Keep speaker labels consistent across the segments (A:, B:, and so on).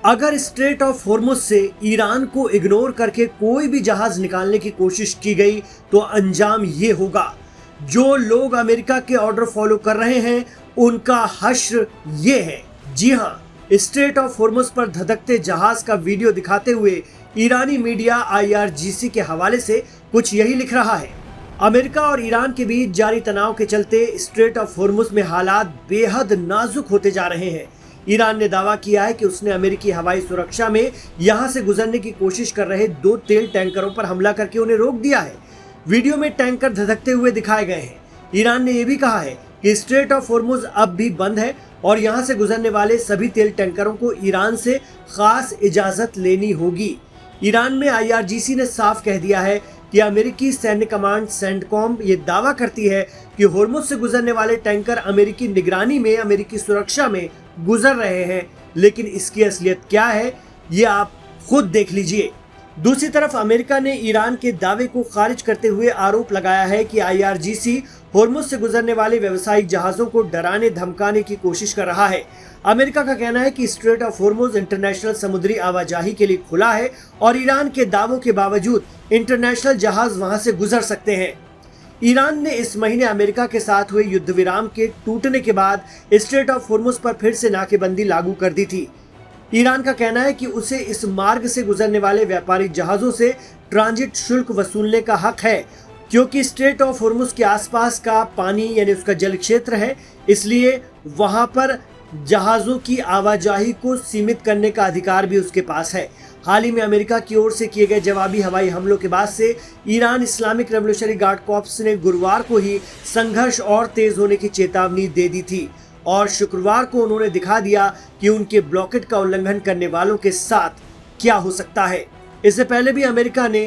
A: अगर straight of Hormuz से Iran को इग्नोर करके कोई भी जहाज निकालने की कोशिश की गई तो अंजाम ये होगा। जो लोग अमेरिका के ऑर्डर फॉलो कर रहे हैं उनका हश्र ये है। जी हां, स्ट्रेट ऑफ हॉर्मुज पर धधकते जहाज का वीडियो दिखाते हुए ईरानी मीडिया IRGC के हवाले से कुछ यही लिख रहा है। अमेरिका और ईरान के बीच जारी तनाव के चलते स्ट्रेट ऑफ हॉर्मुज में हालात बेहद नाजुक होते जा रहे हैं। ईरान ने दावा किया है कि उसने अमेरिकी हवाई सुरक्षा में यहां से गुजरने की कोशिश कर रहे 2 तेल टैंकरों पर हमला करके उन्हें रोक दिया है। वीडियो में टैंकर धधकते हुए दिखाए गए हैं। ईरान ने यह भी कहा है कि स्ट्रेट ऑफ हॉर्मुज अब भी बंद है और यहां से गुजरने वाले सभी तेल टैंकरों को ईरान से खास इजाजत लेनी होगी। ईरान में IRGC ने साफ कह दिया है कि अमेरिकी सैन्य कमांड सेंटकॉम ये दावा करती है कि हॉर्मुज से गुजरने वाले टैंकर अमेरिकी निगरानी में, अमेरिकी सुरक्षा में गुजर रहे हैं, लेकिन इसकी असलियत क्या है ये आप खुद देख लीजिए। दूसरी तरफ अमेरिका ने ईरान के दावे को खारिज करते हुए आरोप लगाया है कि IRGC हॉर्मुज से गुजरने वाले व्यावसायिक जहाजों को डराने धमकाने की कोशिश कर रहा है। अमेरिका का कहना है कि स्ट्रेट ऑफ हॉर्मुज इंटरनेशनल समुद्री आवाजाही के लिए खुला है और ईरान के दावों के बावजूद इंटरनेशनल जहाज वहां से गुजर सकते हैं। ईरान ने इस महीने अमेरिका के साथ हुए युद्ध विराम के टूटने के बाद स्ट्रेट ऑफ हॉर्मुज पर फिर से नाकेबंदी लागू कर दी थी। ईरान का कहना है कि उसे इस मार्ग से गुजरने वाले व्यापारिक जहाजों से ट्रांजिट शुल्क वसूलने का हक है, क्योंकि स्ट्रेट ऑफ हॉर्मुज के आसपास का पानी यानी उसका जल क्षेत्र है, इसलिए वहां पर जहाजों की आवाजाही को सीमित करने का अधिकार भी उसके पास है। हाल ही में अमेरिका की ओर से किए गए जवाबी हवाई हमलों के बाद से Iran Islamic revolutionary guard corps ने गुरुवार को ही संघर्ष और तेज होने की चेतावनी दे दी थी और शुक्रवार को उन्होंने दिखा दिया कि उनके ब्लॉकेट का उल्लंघन करने वालों के साथ क्या हो सकता है। इससे पहले भी अमेरिका ने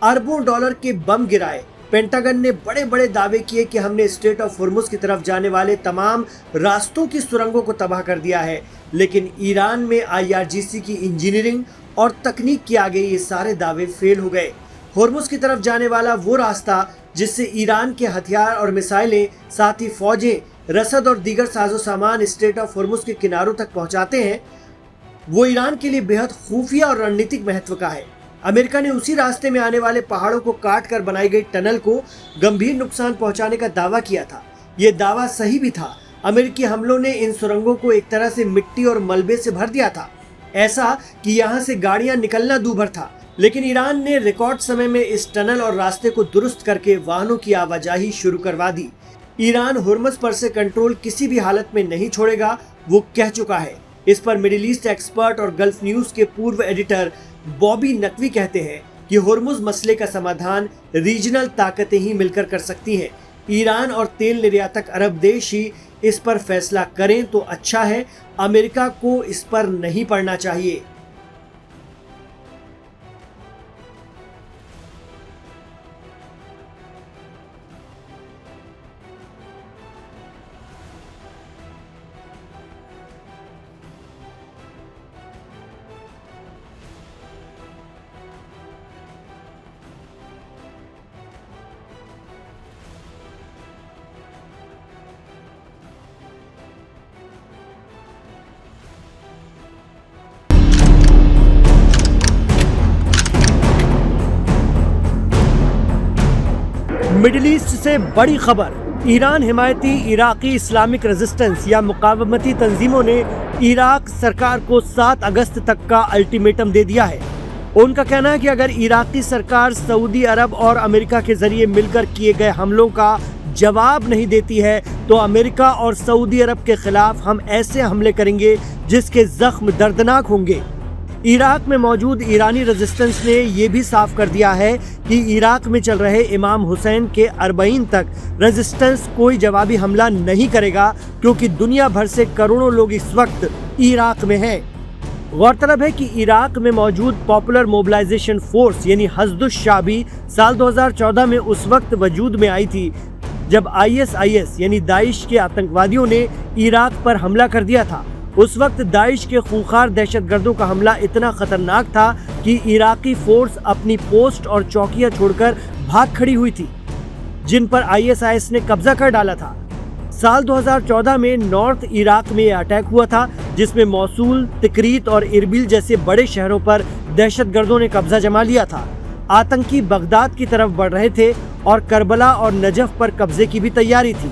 A: अरबों डॉलर के बम गिराए। पेंटागन ने बड़े बड़े दावे किए कि हमने स्ट्रेट ऑफ हॉर्मुज की तरफ जाने वाले तमाम रास्तों की सुरंगों को तबाह कर दिया है, लेकिन ईरान में IRGC की इंजीनियरिंग और तकनीक के आगे ये सारे दावे फेल हो गए। हॉर्मुज की तरफ जाने वाला वो रास्ता जिससे ईरान के हथियार और मिसाइलें, साथ ही फौजें, रसद और दीगर साजो सामान स्ट्रेट ऑफ हॉर्मुज के किनारों तक पहुंचाते हैं, वो ईरान के लिए बेहद खुफिया और रणनीतिक महत्व का है। अमेरिका ने उसी रास्ते में आने वाले पहाड़ों को काट कर बनाई गई टनल को गंभीर नुकसान पहुंचाने का दावा किया था। ये दावा सही भी था। अमेरिकी हमलों ने इन सुरंगों को एक तरह से मिट्टी और मलबे से भर दिया था, ऐसा कि यहाँ से गाड़ियां निकलना दूभर था। लेकिन ईरान ने रिकॉर्ड समय में इस टनल और रास्ते को दुरुस्त करके वाहनों की आवाजाही शुरू करवा दी। ईरान हॉर्मुज पर से कंट्रोल किसी भी हालत में नहीं छोड़ेगा, वो कह चुका है। इस पर मिडिल ईस्ट एक्सपर्ट और गल्फ न्यूज के पूर्व एडिटर बॉबी नकवी कहते हैं कि हॉर्मुज मसले का समाधान रीजनल ताकतें ही मिलकर कर सकती हैं। ईरान और तेल निर्यातक अरब देश ही इस पर फैसला करें तो अच्छा है, अमेरिका को इस पर नहीं पड़ना चाहिए। मिडिल ईस्ट से बड़ी खबर। ईरान हिमायती इराकी इस्लामिक रेजिस्टेंस या मुकावमती तंजीमों ने इराक सरकार को 7 अगस्त तक का अल्टीमेटम दे दिया है। उनका कहना है कि अगर इराकी सरकार सऊदी अरब और अमेरिका के जरिए मिलकर किए गए हमलों का जवाब नहीं देती है तो अमेरिका और सऊदी अरब के खिलाफ हम ऐसे हमले करेंगे जिसके जख्म दर्दनाक होंगे। इराक में मौजूद ईरानी रेजिस्टेंस ने यह भी साफ कर दिया है कि इराक में चल रहे इमाम हुसैन के अरबईन तक रेजिस्टेंस कोई जवाबी हमला नहीं करेगा, क्योंकि दुनिया भर से करोड़ों लोग इस वक्त इराक में हैं। गौरतलब है कि इराक में मौजूद पॉपुलर मोबिलाइजेशन फोर्स यानी हश्दुश शाबी साल 2014 में उस वक्त वजूद में आई थी जब ISIS यानी दाइश के आतंकवादियों ने इराक पर हमला कर दिया था। उस वक्त दाइश के खूंखार दहशतगर्दों का हमला इतना खतरनाक था कि इराकी फोर्स अपनी पोस्ट और चौकियां छोड़कर भाग खड़ी हुई थी, जिन पर ISIS ने कब्जा कर डाला था। साल 2014 में नॉर्थ इराक में अटैक हुआ था, जिसमें मौसूल, तिकरीत और इरबिल जैसे बड़े शहरों पर दहशतगर्दों ने कब्जा जमा लिया था। आतंकी बगदाद की तरफ बढ़ रहे थे और करबला और नजफ पर कब्जे की भी तैयारी थी।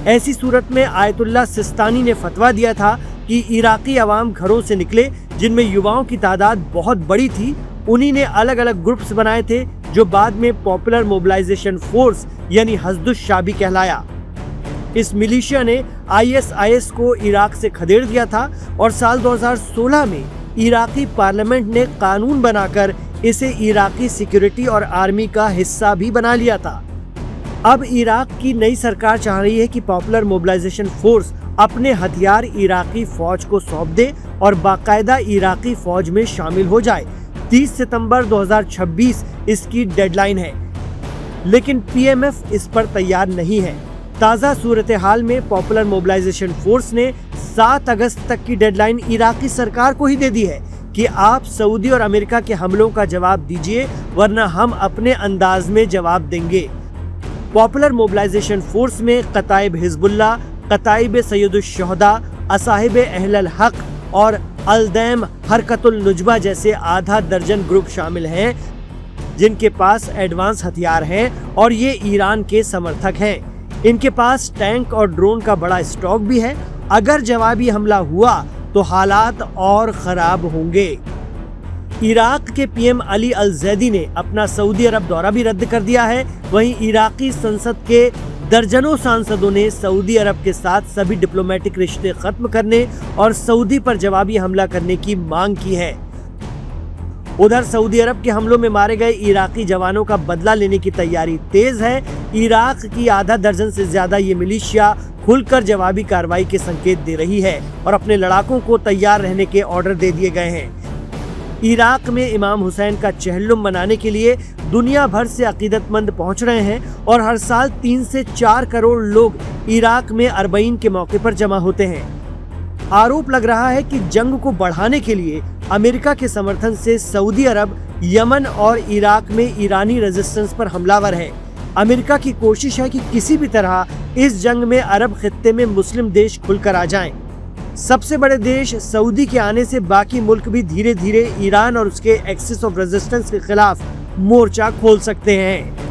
A: ऐसी सूरत में आयतुल्लाह सिस्तानी ने फतवा दिया था कि इराकी अवाम घरों से निकले, जिनमें युवाओं की तादाद बहुत बड़ी थी। उन्हीं ने अलग अलग ग्रुप्स बनाए थे, जो बाद में पॉपुलर मोबिलाइजेशन फोर्स यानी हश्दुश शाबी कहलाया। इस मिलिशिया ने ISIS को इराक से खदेड़ दिया था और साल 2016 में इराकी पार्लियामेंट ने कानून बनाकर इसे इराकी सिक्योरिटी और आर्मी का हिस्सा भी बना लिया था। अब इराक की नई सरकार चाह रही है कि पॉपुलर मोबिलाइजेशन फोर्स अपने हथियार इराकी फौज को सौंप दे और बाकायदा इराकी फौज में शामिल हो जाए। 30 सितंबर 2026 इसकी डेडलाइन है, लेकिन PMF इस पर तैयार नहीं है। ताज़ा सूरत हाल में पॉपुलर मोबिलाइजेशन फोर्स ने 7 अगस्त तक की डेडलाइन इराकी सरकार को ही दे दी है कि आप सऊदी और अमेरिका के हमलों का जवाब दीजिए, वरना हम अपने अंदाज में जवाब देंगे। पॉपुलर मोबिलाइजेशन फोर्स में कताइब हिजबुल्लाह, कताइब सैयदुश-शुहदा, असाहिब अहलल हक और अलदैम हरकतुल नुजबा जैसे आधा दर्जन ग्रुप शामिल हैं, जिनके पास एडवांस हथियार हैं और ये ईरान के समर्थक हैं। इनके पास टैंक और ड्रोन का बड़ा स्टॉक भी है। अगर जवाबी हमला हुआ तो हालात और खराब होंगे। इराक के PM अली अल जैदी ने अपना सऊदी अरब दौरा भी रद्द कर दिया है। वहीं इराकी संसद के दर्जनों सांसदों ने सऊदी अरब के साथ सभी डिप्लोमेटिक रिश्ते खत्म करने और सऊदी पर जवाबी हमला करने की मांग की है। उधर सऊदी अरब के हमलों में मारे गए इराकी जवानों का बदला लेने की तैयारी तेज है। इराक की आधा दर्जन से ज्यादा ये मिलिशिया खुलकर जवाबी कार्रवाई के संकेत दे रही है और अपने लड़ाकों को तैयार रहने के ऑर्डर दे दिए गए हैं। इराक में इमाम हुसैन का चहल्लुम मनाने के लिए दुनिया भर से अकीदतमंद पहुंच रहे हैं और हर साल 3 से 4 करोड़ लोग इराक में अरबईन के मौके पर जमा होते हैं। आरोप लग रहा है कि जंग को बढ़ाने के लिए अमेरिका के समर्थन से सऊदी अरब यमन और इराक में ईरानी रेजिस्टेंस पर हमलावर है। अमेरिका की कोशिश है कि किसी भी तरह इस जंग में अरब खित्ते में मुस्लिम देश खुलकर आ जाएं। सबसे बड़े देश सऊदी के आने से बाकी मुल्क भी धीरे धीरे ईरान और उसके एक्सिस ऑफ रेजिस्टेंस के खिलाफ मोर्चा खोल सकते हैं।